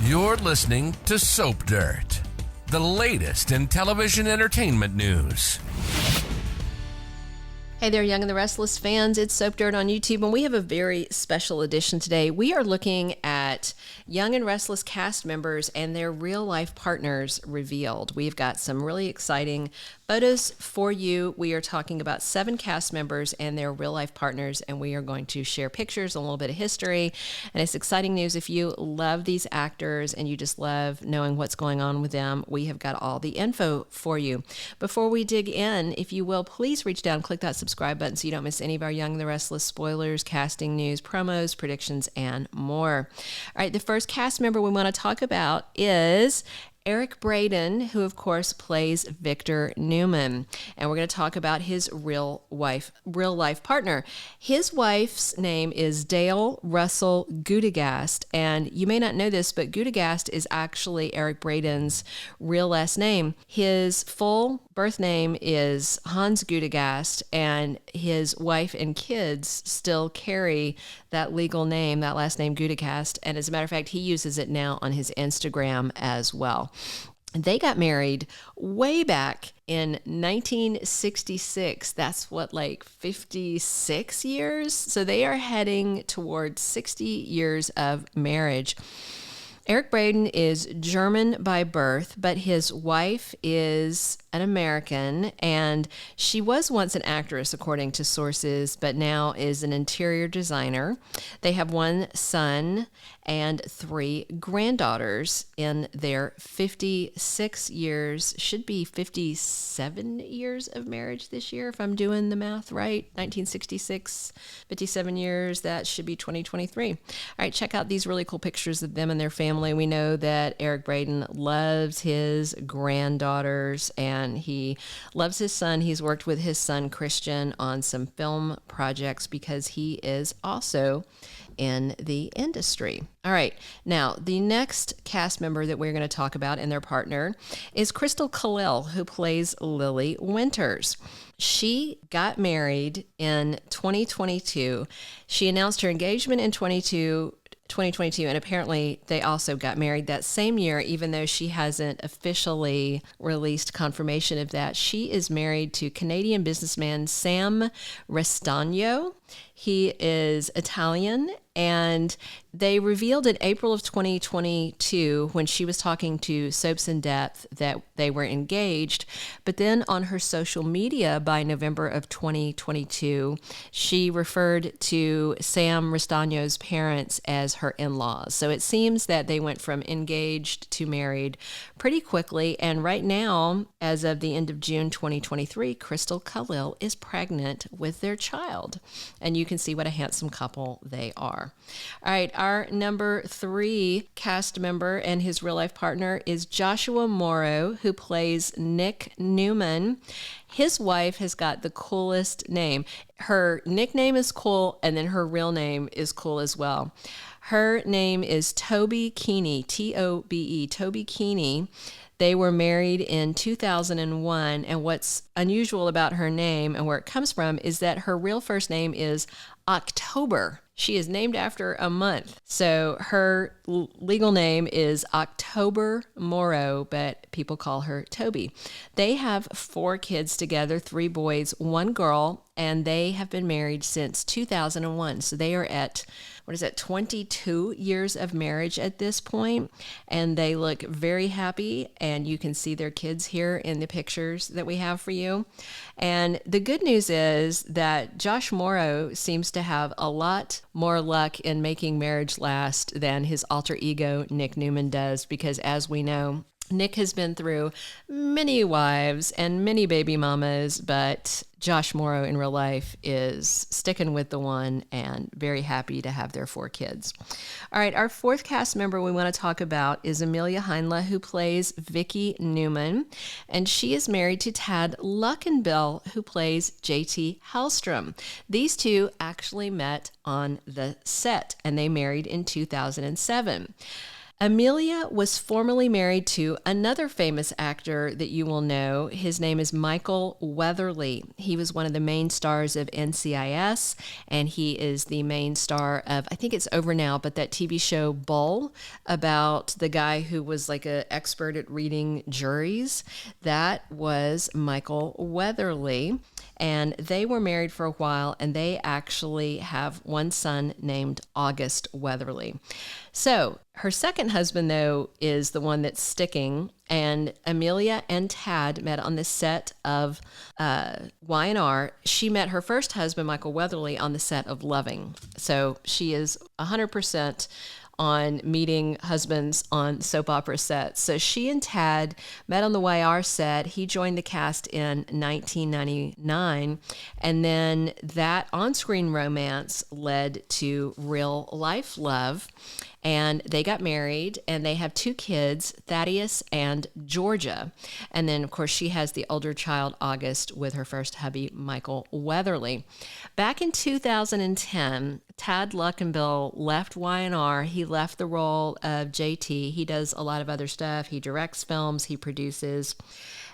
You're listening to Soap Dirt, the latest in television entertainment news. Hey there, Young and the Restless fans. It's Soap Dirt on YouTube, and we have a very special edition today. We are looking at Young and Restless cast members and their real-life partners revealed. We've got some really exciting photos for you. We are talking about 7 cast members and their real-life partners, and we are going to share pictures, a little bit of history, and it's exciting news. If you love these actors and you just love knowing what's going on with them, we have got all the info for you. Before we dig in, if you will, please reach down, click that subscribe button so you don't miss any of our Young and the Restless spoilers, casting news, promos, predictions, and more. All right, the first cast member we want to talk about is Eric Braeden, who of course plays Victor Newman, and we're going to talk about his real life partner. His wife's name is Dale Russell Gudegast, and you may not know this, but Gudegast is actually Eric Braeden's real last name. His full birth name is Hans Gudegast, and his wife and kids still carry that legal name, that last name Gudegast, and as a matter of fact, he uses it now on his Instagram as well. They got married way back in 1966. That's like 56 years? So they are heading towards 60 years of marriage. Eric Braeden is German by birth, but his wife is an American, and she was once an actress, according to sources, but now is an interior designer. They have 1 son and 3 granddaughters in their 56 years, should be 57 years of marriage this year, if I'm doing the math right. 1966, 57 years, that should be 2023. All right, check out these really cool pictures of them and their family. We know that Eric Braeden loves his granddaughters and he loves his son. He's worked with his son Christian on some film projects because he is also in the industry. All right, now the next cast member that we're going to talk about and their partner is Christel Khalil, who plays Lily Winters. She got married in 2022. She announced her engagement in 2022, and apparently they also got married that same year, even though she hasn't officially released confirmation of that. She is married to Canadian businessman Sam Restagno. He is Italian, and they revealed in April of 2022 when she was talking to Soaps in Depth that they were engaged. But then on her social media by November of 2022, she referred to Sam Restagno's parents as her in-laws. So it seems that they went from engaged to married pretty quickly. And right now, as of the end of June 2023, Christel Khalil is pregnant with their child. And you can see what a handsome couple they are. All right, our number 3 cast member and his real life partner is Joshua Morrow, who plays Nick Newman. His wife has got the coolest name. Her nickname is cool, and then her real name is cool as well. Her name is Toby Keeney, T-O-B-E, Toby Keeney. They were married in 2001, and what's unusual about her name and where it comes from is that her real first name is October. She is named after a month. So her legal name is October Morrow, but people call her Toby. They have 4 kids together, 3 boys, 1 girl, and they have been married since 2001. So they are at, 22 years of marriage at this point, and they look very happy, and you can see their kids here in the pictures that we have for you. And the good news is that Josh Morrow seems to have a lot more luck in making marriage last than his alter ego Nick Newman does, because as we know, Nick has been through many wives and many baby mamas, but Josh Morrow in real life is sticking with the one and very happy to have their 4 kids. All right, our 4th cast member we want to talk about is Amelia Heinle, who plays Vicki Newman, and she is married to Tad Luckenbill, who plays JT Hellstrom. These 2 actually met on the set, and they married in 2007. Amelia was formerly married to another famous actor that you will know. His name is Michael Weatherly. He was one of the main stars of NCIS, and he is the main star of, I think it's over now, but that TV show Bull, about the guy who was like an expert at reading juries. That was Michael Weatherly. And they were married for a while, and they actually have one son named August Weatherly. So her second husband, though, is the one that's sticking. And Amelia and Tad met on the set of Y&R. She met her first husband, Michael Weatherly, on the set of Loving. So she is 100% on meeting husbands on soap opera sets. So she and Tad met on the YR set. He joined the cast in 1999. And then that on-screen romance led to real life love. And they got married, and they have 2 kids, Thaddeus and Georgia. And then, of course, she has the older child, August, with her first hubby, Michael Weatherly. Back in 2010, Tad Luckenbill left Y&R. He left the role of JT. He does a lot of other stuff. He directs films. He produces.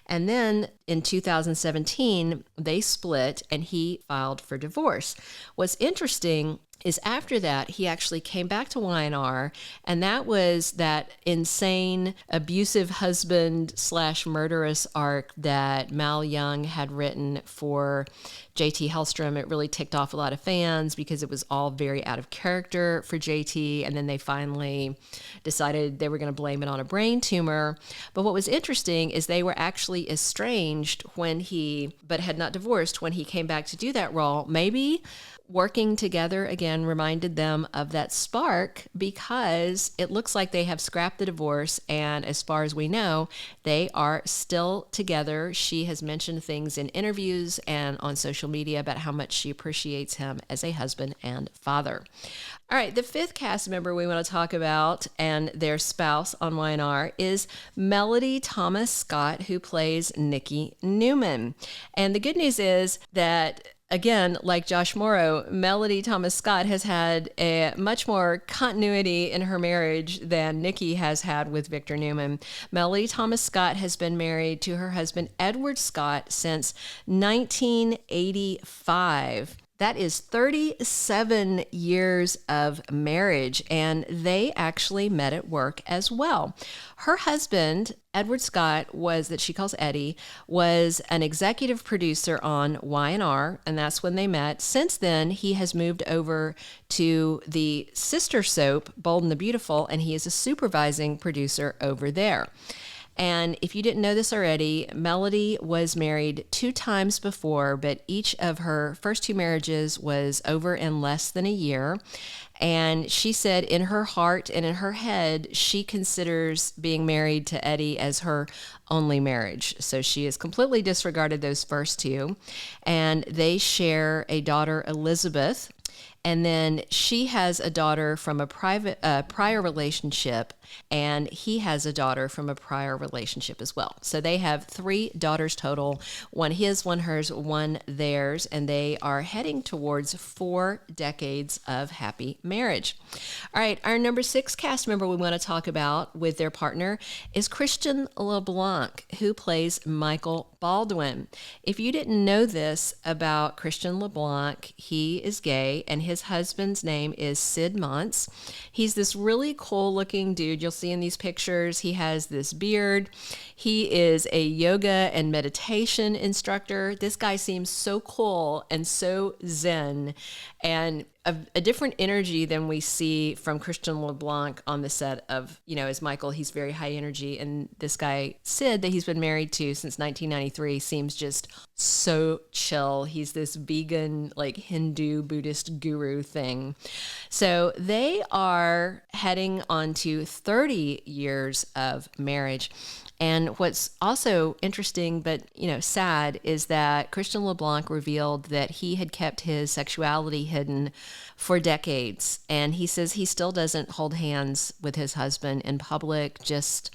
And then in 2017, they split, and he filed for divorce. What's interesting is after that, he actually came back to Y&R, and that was that insane, abusive husband / murderous arc that Mal Young had written for JT Hellstrom. It really ticked off a lot of fans because it was all very out of character for JT, and then they finally decided they were going to blame it on a brain tumor. But what was interesting is they were actually estranged but had not divorced when he came back to do that role. Maybe working together again reminded them of that spark, because it looks like they have scrapped the divorce, and as far as we know, they are still together. She has mentioned things in interviews and on social media about how much she appreciates him as a husband and father. All right, the 5th cast member we want to talk about and their spouse on Y&R is Melody Thomas Scott, who plays Nikki Newman. And the good news is that, again, like Josh Morrow, Melody Thomas Scott has had a much more continuity in her marriage than Nikki has had with Victor Newman. Melody Thomas Scott has been married to her husband, Edward Scott, since 1985. That is 37 years of marriage, and they actually met at work as well. Her husband, Edward Scott, that she calls Eddie, was an executive producer on Y&R, and that's when they met. Since then, he has moved over to the sister soap, Bold and the Beautiful, and he is a supervising producer over there. And if you didn't know this already, Melody was married 2 times before, but each of her first 2 marriages was over in less than a year. And she said in her heart and in her head, she considers being married to Eddie as her only marriage. So she has completely disregarded those first 2. And they share a daughter, Elizabeth. And then she has a daughter from a prior relationship, and he has a daughter from a prior relationship as well. So they have 3 daughters total, 1 his, 1 hers, 1 theirs, and they are heading towards 4 decades of happy marriage. All right, our number 6 cast member we want to talk about with their partner is Christian LeBlanc, who plays Michael Baldwin. If you didn't know this about Christian LeBlanc, he is gay, and his husband's name is Sid Montz. He's this really cool looking dude. You'll see in these pictures, he has this beard. He is a yoga and meditation instructor. This guy seems so cool and so zen, and a different energy than we see from Christian LeBlanc on the set of, as Michael. He's very high energy. And this guy, Sid, that he's been married to since 1993, seems just so chill. He's this vegan, like Hindu Buddhist guru thing. So they are heading on to 30 years of marriage. And what's also interesting, but sad, is that Christian LeBlanc revealed that he had kept his sexuality hidden for decades. And he says he still doesn't hold hands with his husband in public, just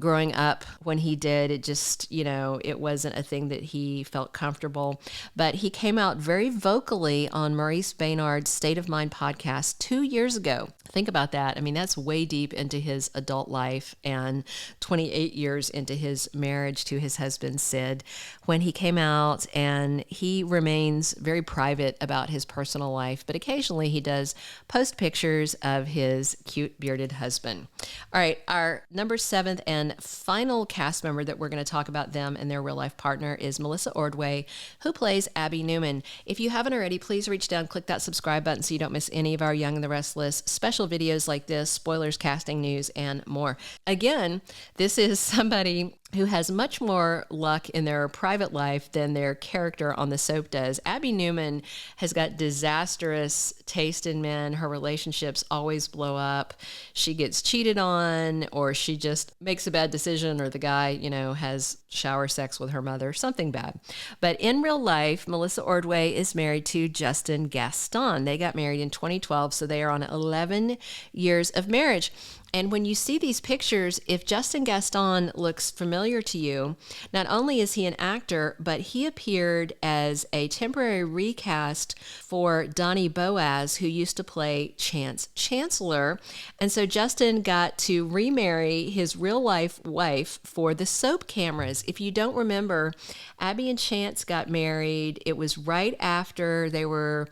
growing up when he did. It just, it wasn't a thing that he felt comfortable. But he came out very vocally on Maurice Baynard's State of Mind podcast 2 years ago. Think about that. I mean, that's way deep into his adult life and 28 years into his marriage to his husband, Sid, when he came out, and he remains very private about his personal life, but occasionally he does post pictures of his cute bearded husband. All right, our number 7th and final cast member that we're going to talk about them and their real life partner is Melissa Ordway, who plays Abby Newman. If you haven't already, please reach down, click that subscribe button so you don't miss any of our Young and the Restless special videos like this, spoilers, casting news, and more. Again, this is somebody who has much more luck in their private life than their character on the soap does. Abby Newman has got disastrous taste in men. Her relationships always blow up. She gets cheated on, or she just makes a bad decision, or the guy, has shower sex with her mother, something bad. But in real life, Melissa Ordway is married to Justin Gaston. They got married in 2012, so they are on 11 years of marriage. And when you see these pictures, if Justin Gaston looks familiar to you, not only is he an actor, but he appeared as a temporary recast for Donnie Boaz, who used to play Chance Chancellor. And so Justin got to remarry his real-life wife for the soap cameras. If you don't remember, Abby and Chance got married. It was right after they were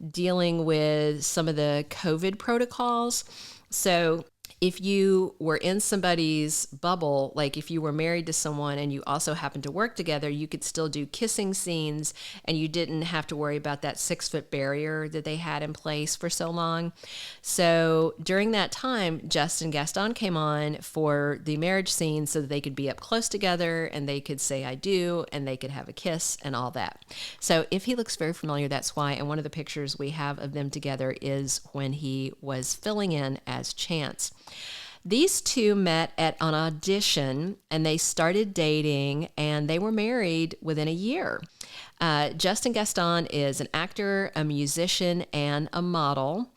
dealing with some of the COVID protocols. So if you were in somebody's bubble, like if you were married to someone and you also happened to work together, you could still do kissing scenes and you didn't have to worry about that 6-foot barrier that they had in place for so long. So during that time, Justin Gaston came on for the marriage scene so that they could be up close together and they could say, I do, and they could have a kiss and all that. So if he looks very familiar, that's why. And one of the pictures we have of them together is when he was filling in as Chance. These two met at an audition and they started dating, and they were married within a year. Justin Gaston is an actor, a musician, and a model.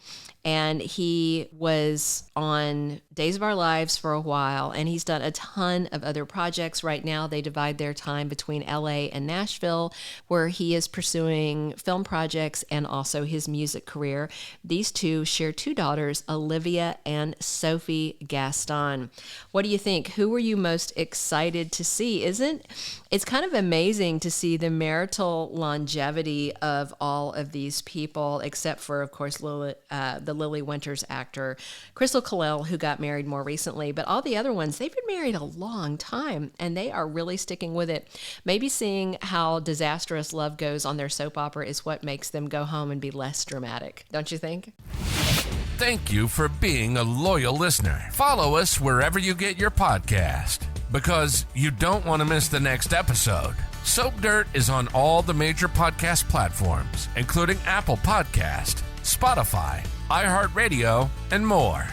And he was on Days of Our Lives for a while, and he's done a ton of other projects. Right now, they divide their time between LA and Nashville, where he is pursuing film projects and also his music career. These two share 2 daughters, Olivia and Sophie Gaston. What do you think? Who were you most excited to see? It's kind of amazing to see the marital longevity of all of these people, except for, of course, the Lily Winters actor, Christel Khalil, who got married more recently. But all the other ones, they've been married a long time, and they are really sticking with it. Maybe seeing how disastrous love goes on their soap opera is what makes them go home and be less dramatic. Don't you think? Thank you for being a loyal listener. Follow us wherever you get your podcast, because you don't want to miss the next episode. Soap Dirt is on all the major podcast platforms, including Apple Podcast, Spotify, iHeartRadio, and more.